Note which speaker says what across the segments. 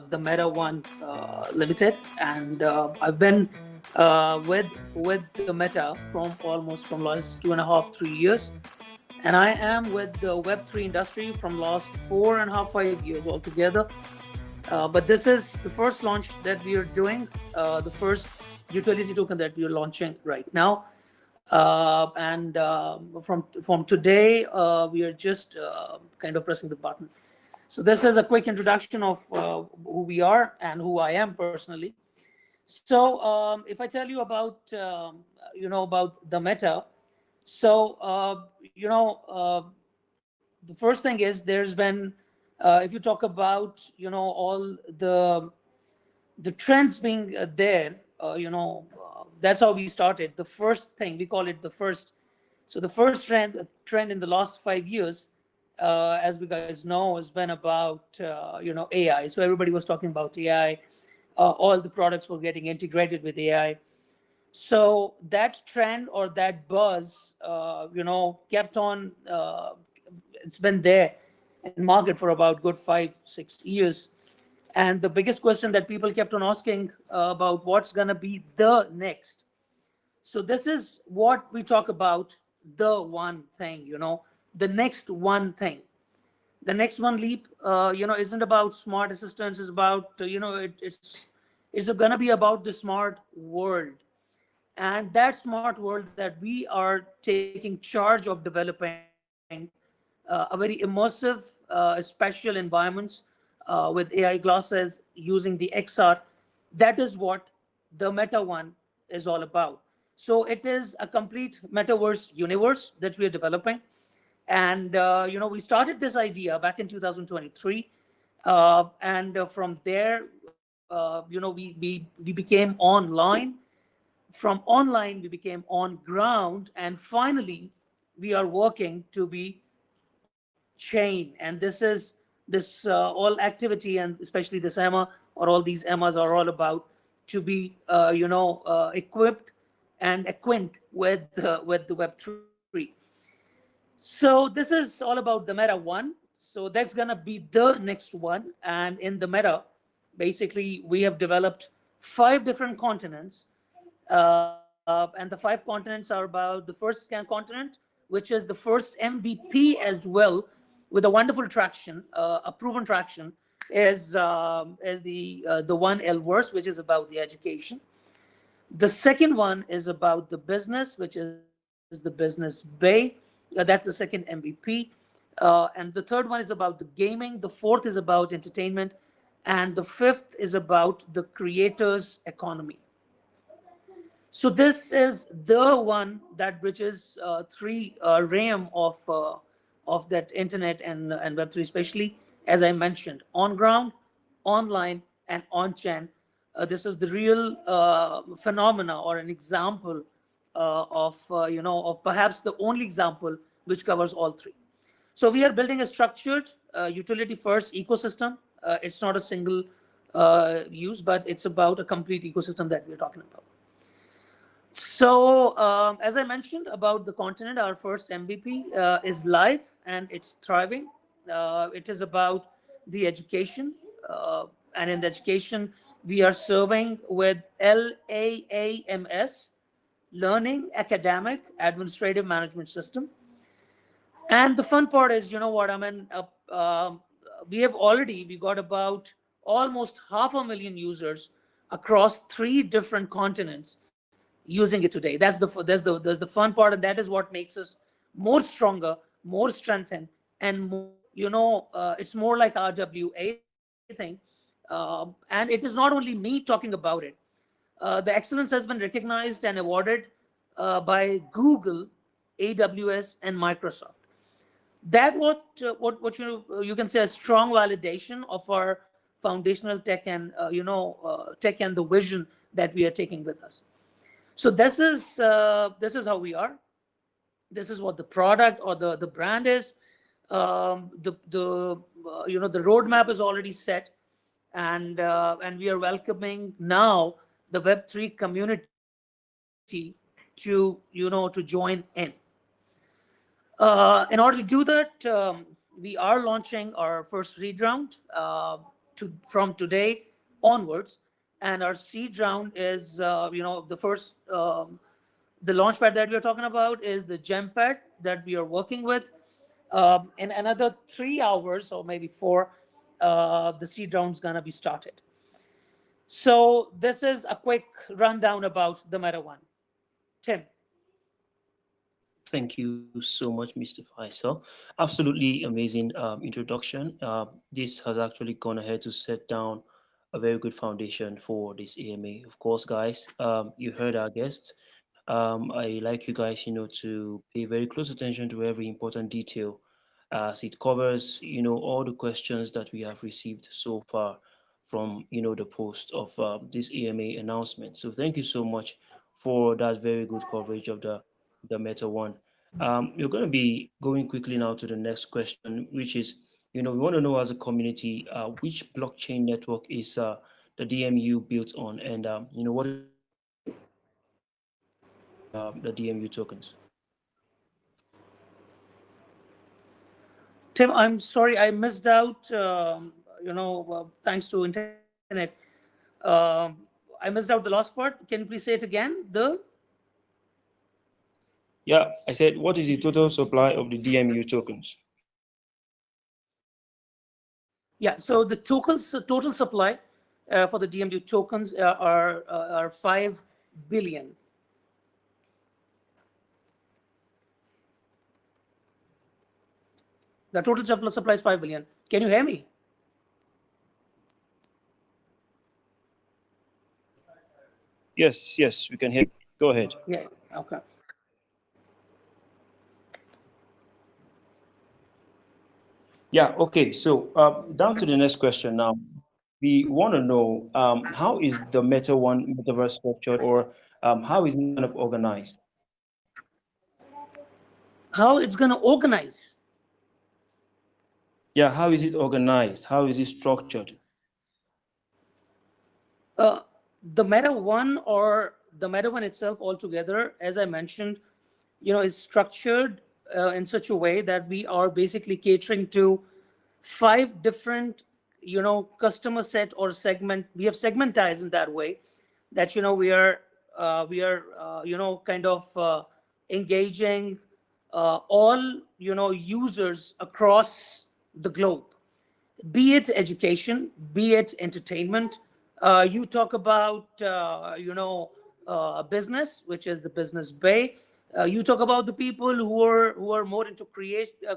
Speaker 1: DaMeta1 Limited, and I've been with the Meta from last 2.5 3 years, and I am with the Web3 industry from last 4.5 5 years altogether. But this is the first launch that we are doing, the first utility token that we are launching right now. And from today, we are just kind of pressing the button. So this is a quick introduction of who we are and who I am personally. So if I tell you about the Meta, so the first thing is there's been, if you talk about all the trends being there, that's how we started. The first thing we call it the first. So the first trend in the last 5 years, as we guys know, has been about AI. So everybody was talking about AI. All the products were getting integrated with AI. So that trend or that buzz, kept on. It's been there in market for about good 5 6 years. And the biggest question that people kept on asking about what's gonna be the next. So this is what we talk about, the one thing, the next one thing. The next one leap, isn't about smart assistants. It's about, it's going to be about the smart world. And that smart world that we are taking charge of developing, a very immersive, special environments with AI glasses using the XR. That is what the Meta One is all about. So it is a complete metaverse universe that we are developing. And we started this idea back in 2023, and from there, we became online. From online, we became on ground, and finally, we are working to be chain. And this all activity, and especially this EMA, or all these EMAs, are all about to be equipped and acquainted with the Web3. So this is all about the Meta One. So that's gonna be the next one. And in the Meta, basically, we have developed 5 different continents, and the 5 continents are about the first continent, which is the first MVP as well, with a wonderful traction, a proven traction, is the one Elverse, which is about the education. The second one is about the business, which is the Business Bay. That's the second MVP. And the third one is about the gaming. The fourth is about entertainment. And the fifth is about the creators' economy. So this is the one that bridges three realm of that internet and Web3, especially, as I mentioned, on ground, online, and on chain. This is the real phenomena, or an example of perhaps the only example which covers all three. So we are building a structured utility first ecosystem. It's not a single use, but it's about a complete ecosystem that we're talking about. So as I mentioned about the continent, our first MVP is live and it's thriving. It is about the education, and in the education, we are serving with LAAMS, Learning Academic Administrative Management System. And the fun part is, I mean, we got about almost 500,000 users across 3 different continents using it today. That's the fun part, and that is what makes us more stronger, more strengthened, and more, it's more like RWA thing. And it is not only me talking about it. The excellence has been recognized and awarded by Google, AWS, and Microsoft. That what you can say a strong validation of our foundational tech, and tech and the vision that we are taking with us. So this is how we are. This is what the product or the brand is. The roadmap is already set, and we are welcoming now the Web3 community to join in. In order to do that, we are launching our first read round. from today onwards. And our seed round is, the first, the launch pad that we're talking about is the gem pad that we are working with. In another 3 hours or maybe four, the seed round is going to be started. So this is a quick rundown about the DaMeta1. Tim.
Speaker 2: Thank you so much, Mr. Faisal. Absolutely amazing introduction. This has actually gone ahead to set down a very good foundation for this AMA. Of course, guys, you heard our guests. I like you guys, to pay very close attention to every important detail as it covers, all the questions that we have received so far from, the post of this AMA announcement. So thank you so much for that very good coverage of the Meta One. We're going to be going quickly now to the next question, which is, we want to know as a community, which blockchain network is the DMU built on, and what is the technology behind the DMU tokens?
Speaker 1: Tim, I'm sorry, I missed out. Thanks to internet, I missed out the last part. Can you please say it again?
Speaker 2: Yeah, I said, what is the total supply of the DMU tokens?
Speaker 1: Yeah. So the total supply for the DMU tokens are 5 billion. The total supply is 5 billion. Can you hear me?
Speaker 2: Yes, yes, we can hear you. Go ahead.
Speaker 1: Yeah. Okay.
Speaker 2: Yeah, okay. So down to the next question now. We want to know how is the Meta One metaverse structured, or how is it kind of organized?
Speaker 1: How it's gonna organize?
Speaker 2: Yeah, how is it organized? How is it structured?
Speaker 1: Uh, the Meta One or the Meta One itself altogether, as I mentioned, is structured in such a way that we are basically catering to five different, customer set or segment. We have segmentized in that way that we are kind of engaging all users across the globe, be it education, be it entertainment. You talk about, business, which is the business bay. You talk about the people who are more into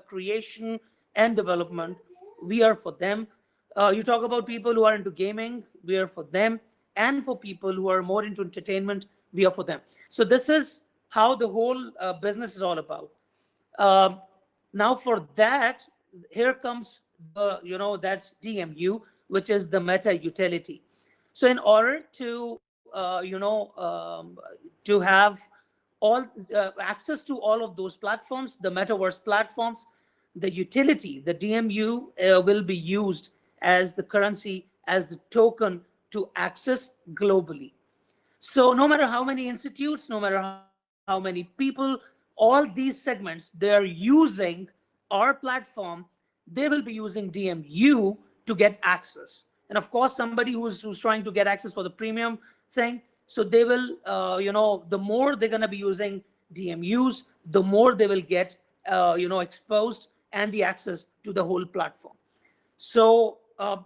Speaker 1: creation and development. We are for them. You talk about people who are into gaming. We are for them, and for people who are more into entertainment. We are for them. So this is how the whole business is all about. Um, Now for that, here comes the that DMU, which is the meta utility. So in order to to have all access to all of those platforms, the metaverse platforms, the utility, the DMU will be used as the currency, as the token to access globally. So no matter how many institutes, no matter how many people, all these segments, they are using our platform, they will be using DMU to get access. And of course, somebody who's trying to get access for the premium thing, so they will, the more they're going to be using DMUs, the more they will get, exposed and the access to the whole platform. So,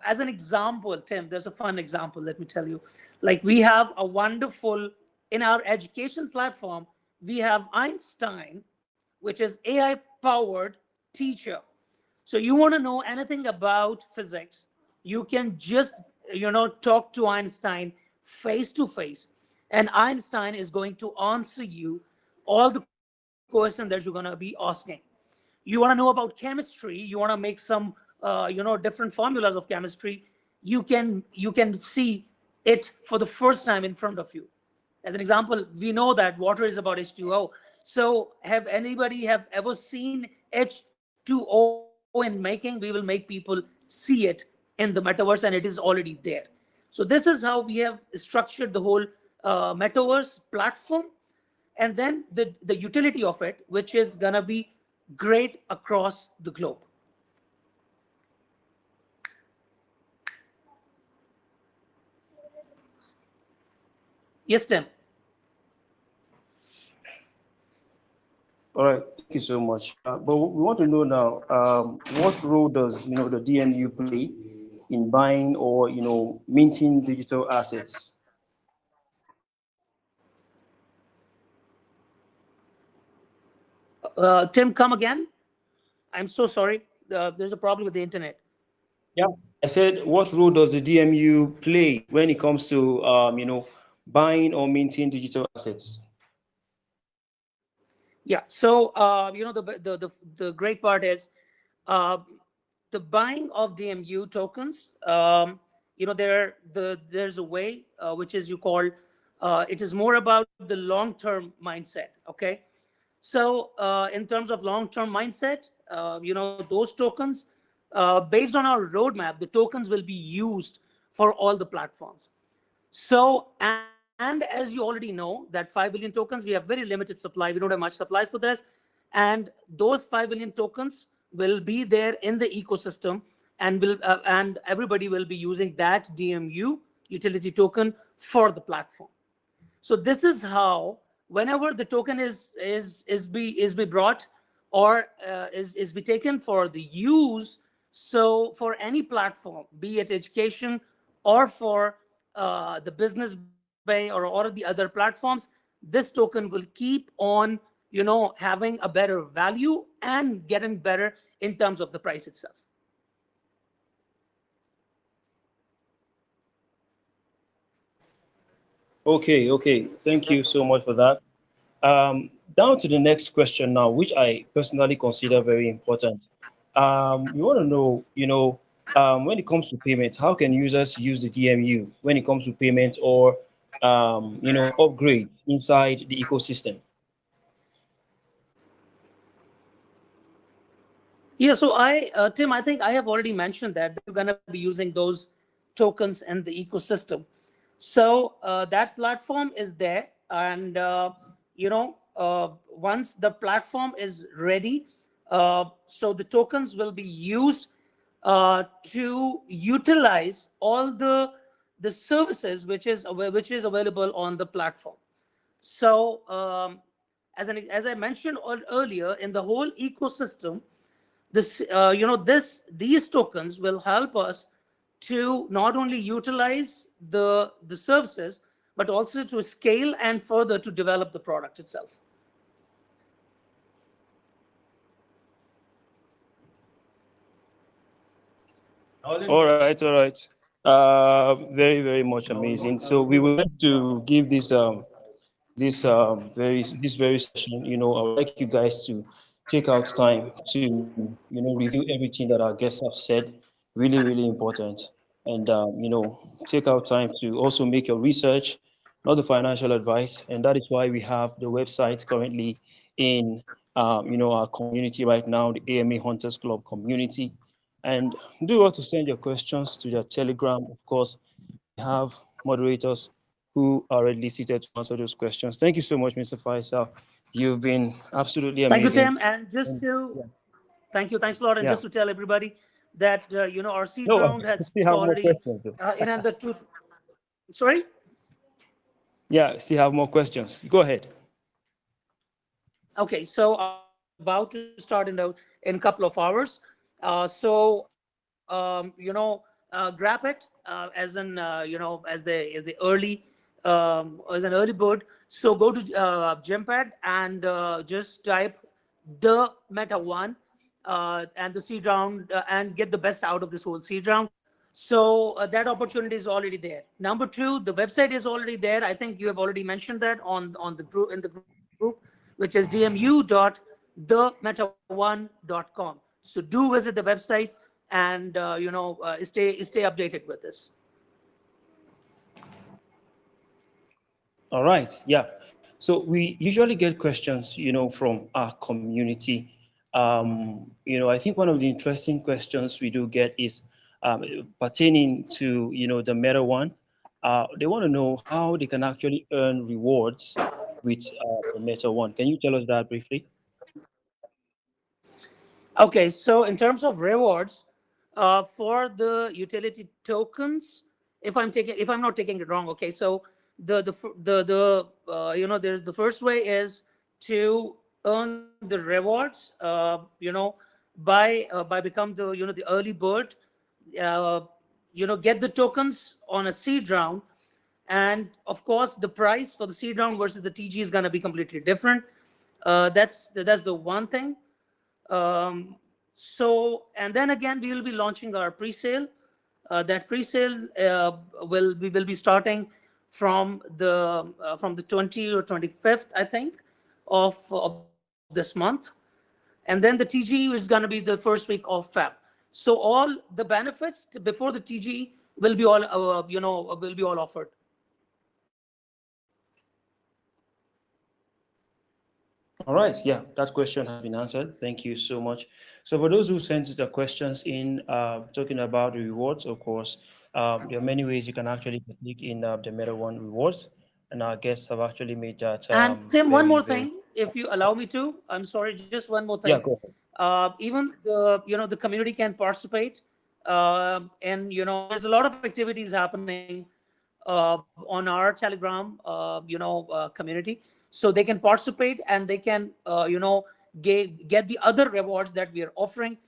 Speaker 1: as an example, Tim, there's a fun example. Let me tell you. Like, we have a wonderful, in our education platform, we have Einstein, which is AI powered teacher. So, you want to know anything about physics, you can just, talk to Einstein face to face. And Einstein is going to answer you all the questions that you're going to be asking. You want to know about chemistry, you want to make some different formulas of chemistry, you can see it for the first time in front of you. As an example, we know that water is about H2O. So have anybody have ever seen H2O in making? We will make people see it in the metaverse, and it is already there. So this is how we have structured the whole metaverse platform. And then the utility of it, which is going to be great across the globe. Yes, Tim.
Speaker 2: All right, thank you so much. But we want to know now, what role does the DMU play in buying or minting digital assets?
Speaker 1: Tim, come again. I'm so sorry. There's a problem with the internet.
Speaker 2: Yeah, I said, what role does the DMU play when it comes to buying or minting digital assets?
Speaker 1: Yeah. So the great part is uh, the buying of DMU tokens. There's a way which is you call it is more about the long term mindset. Okay. So in terms of long term mindset, those tokens, based on our roadmap, the tokens will be used for all the platforms. So, and as you already know, that 5 billion tokens, we have very limited supply. We don't have much supplies for this. And those 5 billion tokens will be there in the ecosystem, and everybody will be using that DMU utility token for the platform. So this is how, whenever the token is be brought, or is be taken for the use, so for any platform, be it education or for the business bay or all of the other platforms, this token will keep on having a better value and getting better in terms of the price itself.
Speaker 2: Okay, okay. Thank you so much for that. Down to the next question now, which I personally consider very important. We want to know, when it comes to payments, how can users use the DMU when it comes to payments or, upgrade inside the ecosystem?
Speaker 1: Yeah, so Tim, I think I have already mentioned that we're going to be using those tokens in the ecosystem. So that platform is there, and once the platform is ready, so the tokens will be used to utilize all the services which is available on the platform. So as I mentioned earlier, in the whole ecosystem, these tokens will help us to not only utilize the services, but also to scale and further to develop the product itself.
Speaker 2: All right, all right. Very, very much amazing. So we would like to give this very session. I would like you guys to take out time to review everything that our guests have said. Really, really important. And take out time to also make your research, not the financial advice. And that is why we have the website currently in our community right now, the AMA Hunters Club community. And do you want to send your questions to their Telegram? Of course, we have moderators who are readily seated to answer those questions. Thank you so much, Mr. Faisal. You've been absolutely
Speaker 1: Thank you,
Speaker 2: amazing.
Speaker 1: Tim. And just
Speaker 2: And
Speaker 1: to
Speaker 2: yeah,
Speaker 1: thanks a lot. And
Speaker 2: yeah.
Speaker 1: just to tell everybody that our seed
Speaker 2: No,
Speaker 1: round
Speaker 2: I
Speaker 1: has
Speaker 2: still
Speaker 1: finished
Speaker 2: have more
Speaker 1: already.
Speaker 2: questions. Though.
Speaker 1: In the two. Sorry.
Speaker 2: Yeah, still have more questions. Go ahead.
Speaker 1: Okay, so our seed round is about to start in a couple of hours. Grab it as an early bird. So go to Gempad and just type the Meta One and the seed round and get the best out of this whole seed round. So that opportunity is already there. Number two, the website is already there. I think you have already mentioned that on the group in the group, which is dmu.themeta1.com. So do visit the website and stay updated with this.
Speaker 2: All right. Yeah. So we usually get questions, from our community. I think one of the interesting questions we do get is pertaining to, the Meta One. They want to know how they can actually earn rewards with the Meta One. Can you tell us that briefly?
Speaker 1: Okay, so in terms of rewards, for the utility tokens, if I'm not taking it wrong, okay, so there's the first way is to earn the rewards, by become the early bird, uh, get the tokens on a seed round. And of course the price for the seed round versus the TG is going to be completely different. That's the one thing. And then again, we will be launching our pre-sale. That pre-sale will be starting from the 20 or 25th, I think, of this month. And then the TG is going to be the first week of Feb. So all the benefits before the TG will be all offered.
Speaker 2: All right, yeah, that question has been answered. Thank you so much. So for those who sent the questions in, talking about the rewards, of course, there are many ways you can actually click in the Meta1 rewards, and our guests have actually made that
Speaker 1: And Tim, one
Speaker 2: very,
Speaker 1: more
Speaker 2: very.
Speaker 1: thing, if you allow me to. I'm sorry, just one more thing.
Speaker 2: Yeah, go ahead.
Speaker 1: Even the community can participate, and there's a lot of activities happening on our Telegram, community, so they can participate and they can get the other rewards that we are offering.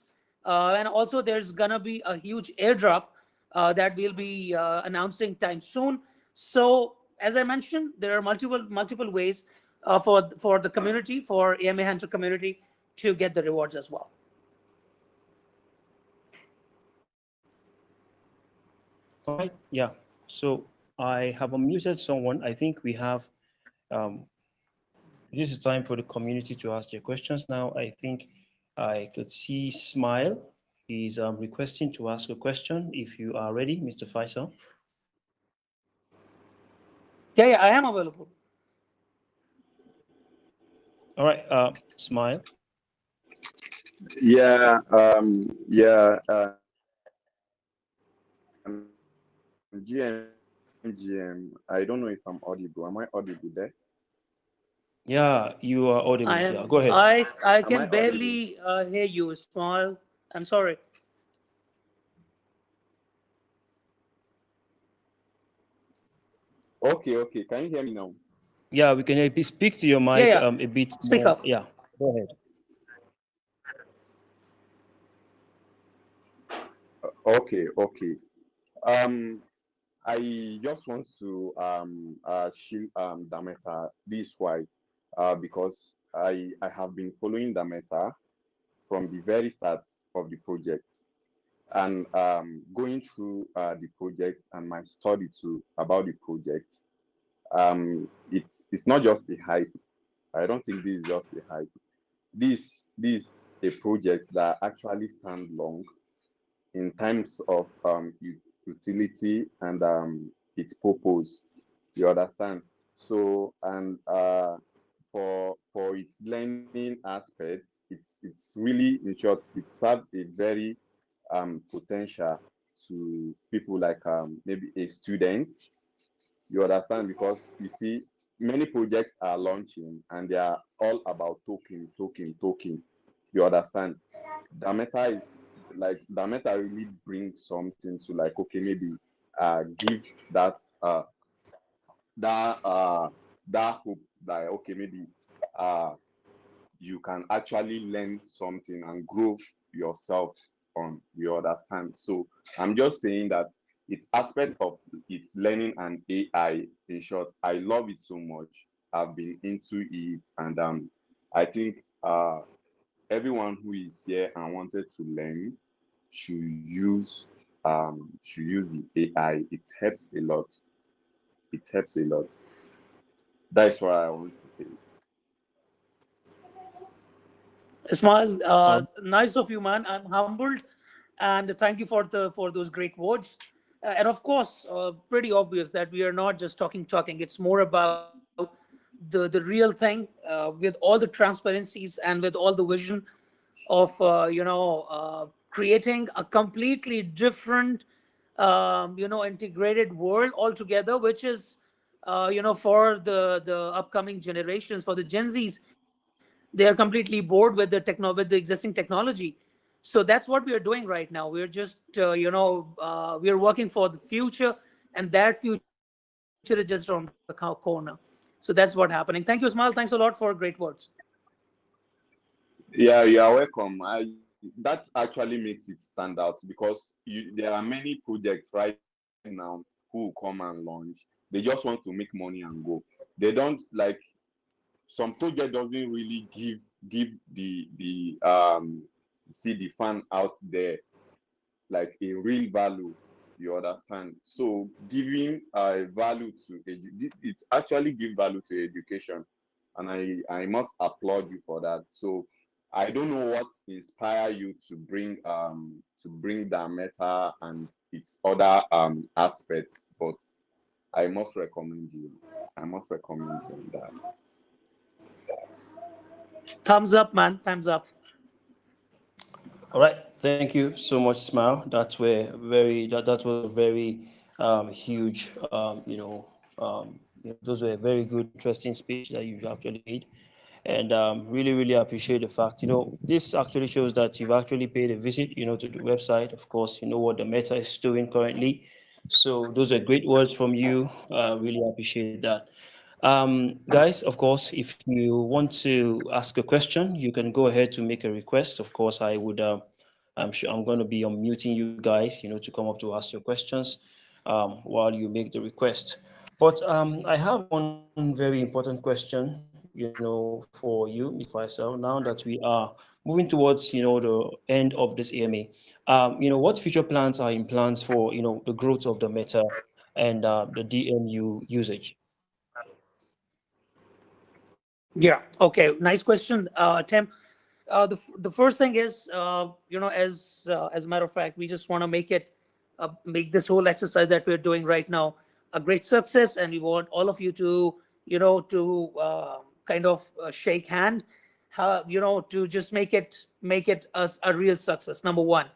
Speaker 1: And also, there's gonna be a huge airdrop that we'll be announcing time soon. So, as I mentioned, there are multiple ways for the community, for AMA Hunter community, to get the rewards as well.
Speaker 2: All right, yeah. So I have unmuted someone. I think we have. Um, this is time for the community to ask their questions now. I think I could see Smile. He's requesting to ask a question. If you are ready, Mr. Faisal.
Speaker 1: Yeah, I am available.
Speaker 2: All right, Smile.
Speaker 3: Yeah, GM. I don't know if I'm audible. Am I audible there?
Speaker 2: Yeah, you are
Speaker 1: I
Speaker 2: audible. Yeah,
Speaker 1: am.
Speaker 2: go ahead.
Speaker 1: I
Speaker 3: Am
Speaker 1: can
Speaker 3: I audible?
Speaker 1: barely hear you. Small. I'm sorry.
Speaker 3: Okay, okay. Can you hear me now?
Speaker 2: Yeah, we can hear you. Speak to your
Speaker 1: Yeah,
Speaker 2: mic
Speaker 1: yeah.
Speaker 2: a bit
Speaker 1: Speak
Speaker 2: more.
Speaker 1: up.
Speaker 2: Yeah, go ahead.
Speaker 3: Okay, okay. Um, I just want to shield Dameta this why because I have been following Dameta from the very start of the project and going through the project and my study too about the project. It's not just the hype. I don't think this is just the hype. This a project that actually stand long in terms of utility and its purpose. You understand? So and for its learning aspect, it's really in short, it serves a very potential to people like maybe a student. You understand? Because you see, many projects are launching and they are all about token, token, token. You understand? Dameta is Dameta really brings something to like okay maybe give that uh that uh that hope that okay maybe uh you can actually learn something and grow yourself on. You understand? So I'm just saying that its aspect of its learning and AI, in short, I love it so much. I've been into it, and I think everyone who is here and wanted to learn should use the AI. It helps a lot. It helps a lot. That's what I want to say.
Speaker 1: Ismail,
Speaker 2: Um,
Speaker 1: nice of you, man. I'm humbled, and thank you for those great words. And of course, pretty obvious that we are not just talking. It's more about the real thing, with all the transparencies and with all the vision of creating a completely different, integrated world altogether, which is for the upcoming generations, for the Gen Zs, they are completely bored with with the existing technology. So that's what we are doing right now. We're just we are working for the future, and that future is is just around the corner. So that's what happening. Thank you, Ismail. Thanks a lot for great words.
Speaker 3: Yeah, you are welcome. That actually makes it stand out because there are many projects right now who will come and launch. They just want to make money and go. They don't like some project doesn't really give the see the fan out there like a real value. You understand? So giving value to it actually give value to education, and I must applaud you for that. So I don't know what inspired you to bring the meta and its other aspects, but I must recommend you. I must recommend you on that.
Speaker 1: Thumbs up, man. Thumbs up.
Speaker 2: All right, thank you so much, Smile. That was a very huge, those were very good, interesting speech that you've actually made, and really appreciate the fact. This actually shows that you've actually paid a visit, to the website. Of course, you know what the Meta is doing currently. So those are great words from you. Really appreciate that. Guys, of course, if you want to ask a question, you can go ahead to make a request. Of course, I'm sure I'm going to be unmuting you guys, to come up to ask your questions while you make the request. But I have one very important question, for you, Mr. Faisal. Now that we are moving towards, the end of this AMA, what future plans are in plans for, the growth of the Meta and the DMU usage?
Speaker 1: Yeah. Okay. Nice question, Tim. The first thing is, as a matter of fact, we just want to make this whole exercise that we're doing right now a great success, and we want all of you to, kind of shake hand, to just make it a real success. Number one,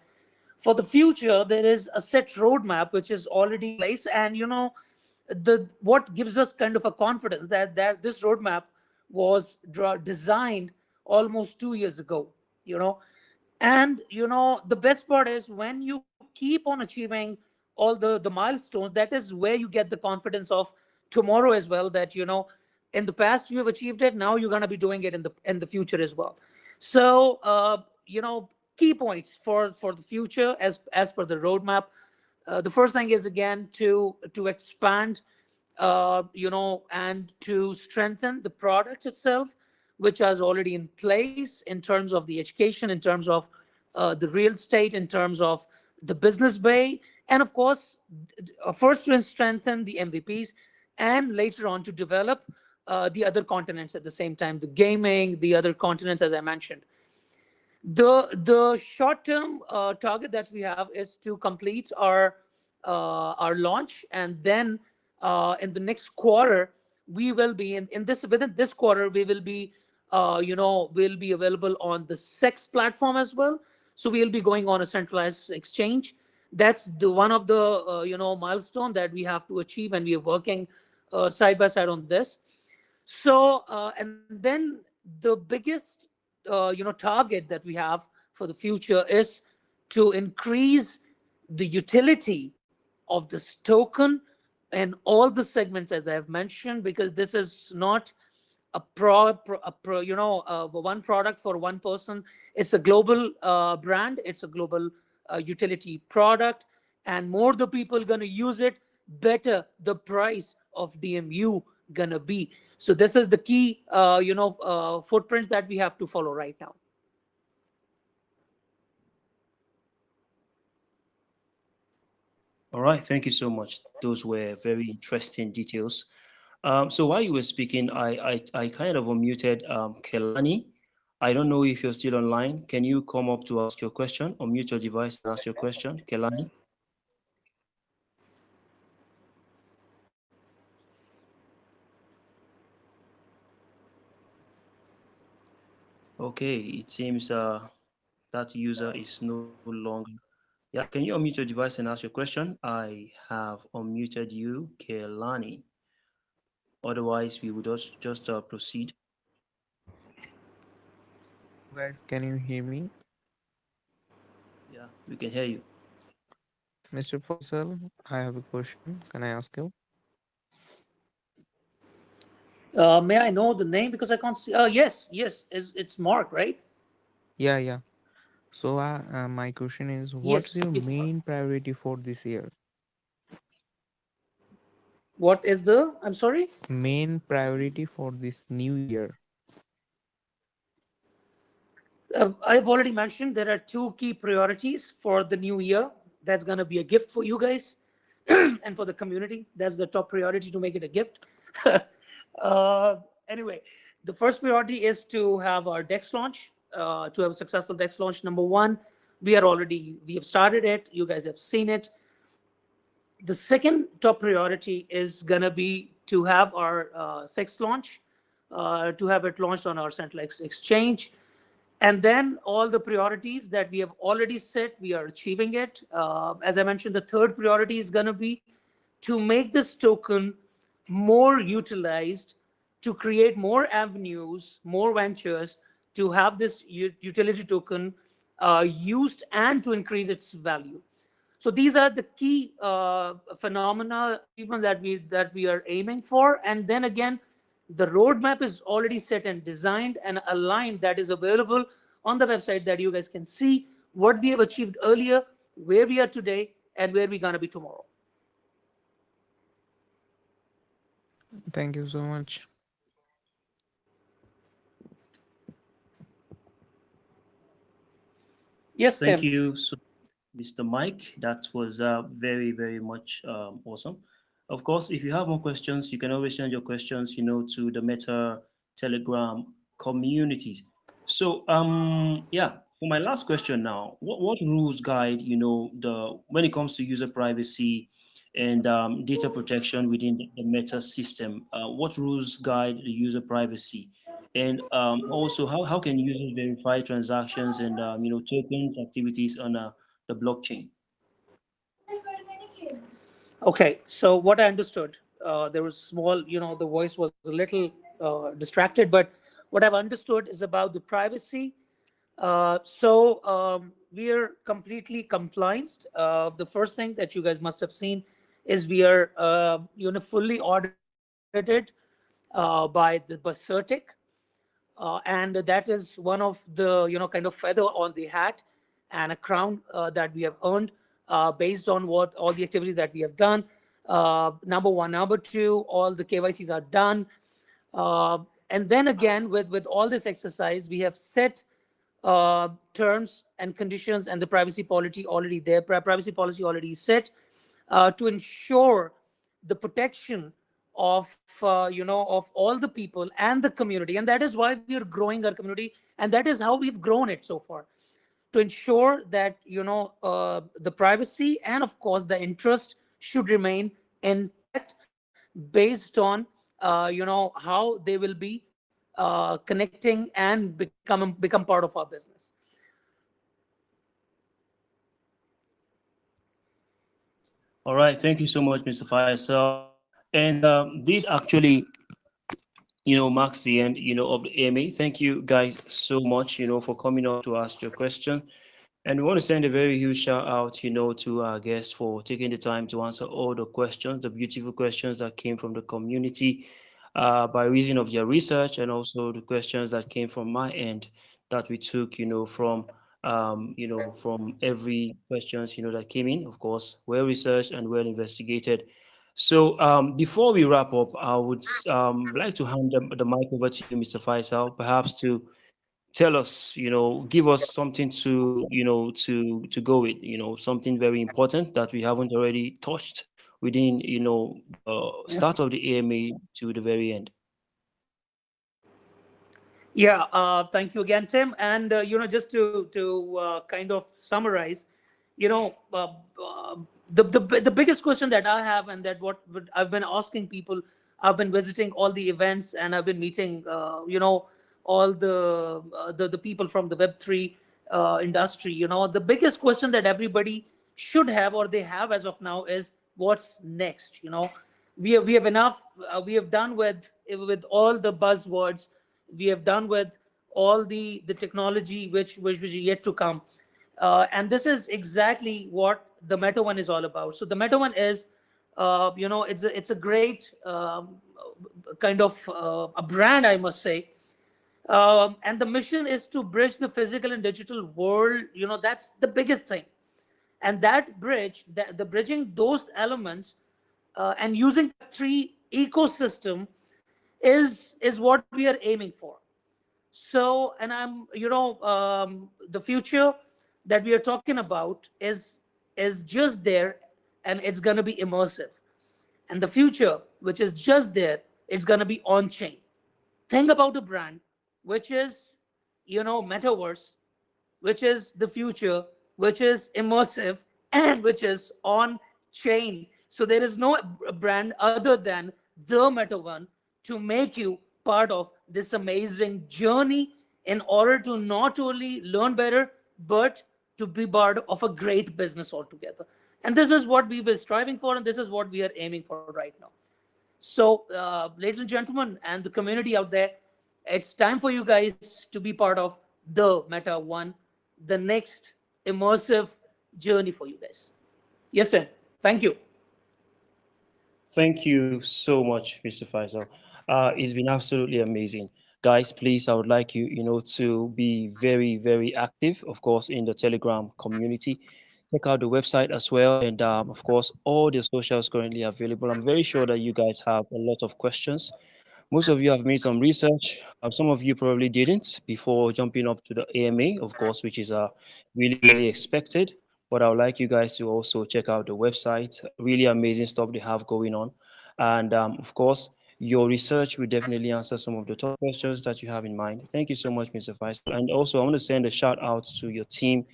Speaker 1: for the future, there is a set roadmap which is already in place, and the what gives us kind of a confidence that this roadmap was designed almost 2 years ago. you know and the best part is when you keep on achieving all the milestones, that is where you get the confidence of tomorrow as well, that in the past you have achieved it, now you're going to be doing it in the future as well. So key points for the future as per the roadmap. The first thing is, again, to expand, and to strengthen the product itself, which is already in place in terms of the education, in terms of the real estate, in terms of the business bay, and of course, first to strengthen the MVPs, and later on to develop the other continents at the same time, the gaming, the other continents, as I mentioned. The short term target that we have is to complete our launch, and then in the next quarter we will be in this within this quarter we will be will be available on the sex platform as well. So we'll be going on a centralized exchange. That's the one of the milestone that we have to achieve, and we are working side by side on this. So and then the biggest target that we have for the future is to increase the utility of this token in all the segments, as I have mentioned, because this is not one product for one person. It's a global brand. It's a global utility product, and more the people gonna use it, better the price of DMU gonna be. So this is the key footprints that we have to follow right now.
Speaker 2: All right, thank you so much. Those were very interesting details. So while you were speaking, I kind of unmuted Kelani. I don't know if you're still online. Can you come up to ask your question? Unmute your device and ask your question, Kelani. Okay, it seems that user is no longer. Yeah, can you unmute your device and ask your question? I have unmuted you, Kelani. Otherwise, we would just proceed.
Speaker 4: Guys, can you hear me?
Speaker 2: Yeah, we can hear you.
Speaker 4: Mr. Faisal, I have a question. Can I ask you?
Speaker 1: May I know the name because I can't see? Yes, yes, it's Mark, right?
Speaker 4: Yeah, yeah. So, my question is, what's
Speaker 1: Yes,
Speaker 4: your
Speaker 1: it's Mark.
Speaker 4: main priority for this year?
Speaker 1: What is the? I'm sorry.
Speaker 4: Main priority for this new year?
Speaker 1: I've already mentioned there are two key priorities for the new year. That's going to be a gift for you guys and for the community. That's the top priority to make it a gift. Anyway, the first priority is to have our DEX launch, to have a successful DEX launch. Number one, we have started it. You guys have seen it. The second top priority is going to be to have our SEX launch, to have it launched on our Central Exchange. And then all the priorities that we have already set, we are achieving it. As I mentioned, the third priority is going to be to make this token more utilized, to create more avenues, more ventures, to have this utility token used and to increase its value. So these are the key phenomena achievement that we are aiming for. And then again, the roadmap is already set and designed and aligned, that is available on the website, that you guys can see what we have achieved earlier, where we are today, and where we're going to be tomorrow.
Speaker 4: Thank you so much.
Speaker 1: Yes,
Speaker 2: Thank
Speaker 1: Tim.
Speaker 2: you, Mr. Mike. That was very, very much awesome. Of course, if you have more questions, you can always send your questions, to the Meta Telegram communities. So, yeah, for my last question now, what rules guide, the when it comes to user privacy and data protection within the Meta system? What rules guide the user privacy? And also, how can users verify transactions and tokens activities on the blockchain?
Speaker 1: Okay, so what I understood, there was small, the voice was a little distracted, but what I've understood is about the privacy. We are completely compliant. The first thing that you guys must have seen is we are, fully audited by the Basertic, and that is one of the kind of feather on the hat and a crown that we have earned based on what all the activities that we have done. Number one. Number two, all the KYCs are done. And then again, with all this exercise, we have set terms and conditions and the privacy policy already there, privacy policy already set, to ensure the protection of of all the people and the community. And that is why we are growing our community, and that is how we've grown it so far, to ensure that the privacy and of course the interest should remain intact, based on how they will be connecting and become part of our business.
Speaker 2: All right, thank you so much, Mr. Faisal. And this actually, marks the end, of the AMA. Thank you guys so much, for coming up to ask your question. And we want to send a very huge shout out, to our guests for taking the time to answer all the questions, the beautiful questions that came from the community by reason of their research, and also the questions that came from my end that we took, from every questions, that came in, of course, well researched and well investigated. So before we wrap up, I would like to hand the mic over to you, Mr. Faisal, perhaps to tell us, give us something to, to go with, something very important that we haven't already touched within, the start of the AMA to the very end.
Speaker 1: Yeah, thank you again, Tim. And just to kind of summarize, you know, uh, uh, the biggest question that I have, and that what I've been asking people. I've been visiting all the events, and I've been meeting, all the people from the Web3 industry. The biggest question that everybody should have, or they have as of now, is what's next. We have enough. We have done with all the buzzwords. We have done with all the technology which is yet to come. And this is exactly what the Meta One is all about. So the Meta One is It's a great kind of a brand, I must say. And the mission is to bridge the physical and digital world. That's the biggest thing. And that the bridging those elements and using the three ecosystem is what we are aiming for. So, and the future that we are talking about is just there, and it's going to be immersive. And the future, which is just there, it's going to be on chain. Think about a brand which is, metaverse, which is the future, which is immersive, and which is on chain. So there is no brand other than the Meta One to make you part of this amazing journey in order to not only learn better, but to be part of a great business altogether. And this is what we've been striving for, and this is what we are aiming for right now. So, ladies and gentlemen, and the community out there, it's time for you guys to be part of the Meta One, the next immersive journey for you guys. Yes, sir. Thank you.
Speaker 2: Thank you so much, Mr. Faisal. It's been absolutely amazing. Guys, please, I would like you, to be very, very active, of course, in the Telegram community. Check out the website as well. And of course, all the socials currently available. I'm very sure that you guys have a lot of questions. Most of you have made some research. Some of you probably didn't before jumping up to the AMA, of course, which is really, really expected. But I would like you guys to also check out the website. Really amazing stuff they have going on. And of course, your research will definitely answer some of the top questions that you have in mind. Thank you so much, Mr. Faisal. And also, I want to send a shout out to your team,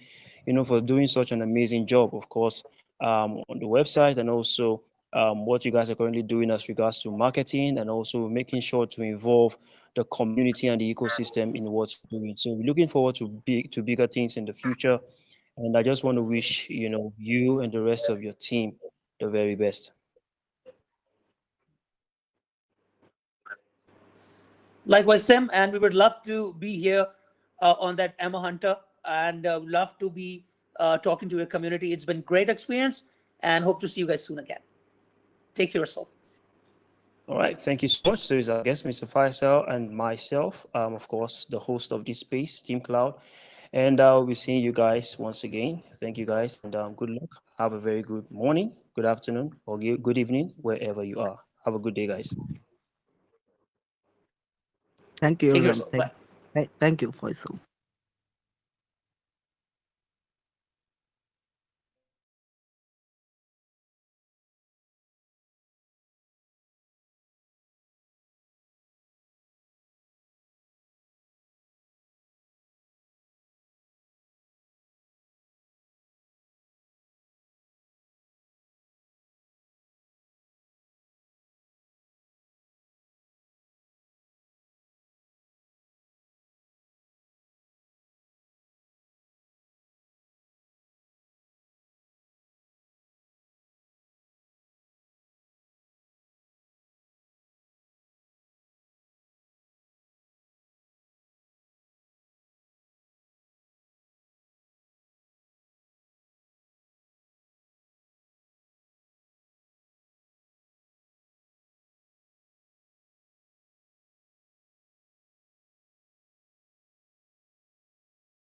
Speaker 2: for doing such an amazing job, of course, on the website, and also what you guys are currently doing as regards to marketing, and also making sure to involve the community and the ecosystem in what you're doing. So we're looking forward to bigger things in the future. And I just want to wish, you and the rest of your team the very best.
Speaker 1: Likewise, Tim, and we would love to be here on that Emma Hunter, and love to be talking to your community. It's been great experience, and hope to see you guys soon again. Take care of yourself.
Speaker 2: All right, thank you so much. So is our guest, Mr. Faisal, and myself, of course, the host of this space, Team Cloud. And I'll be seeing you guys once again. Thank you guys, and good luck. Have a very good morning, good afternoon, or good evening, wherever you are. Have a good day, guys.
Speaker 4: Thank you,
Speaker 1: Take care of
Speaker 4: everyone.
Speaker 1: yourself. Bye.
Speaker 4: Thank you, Faisal.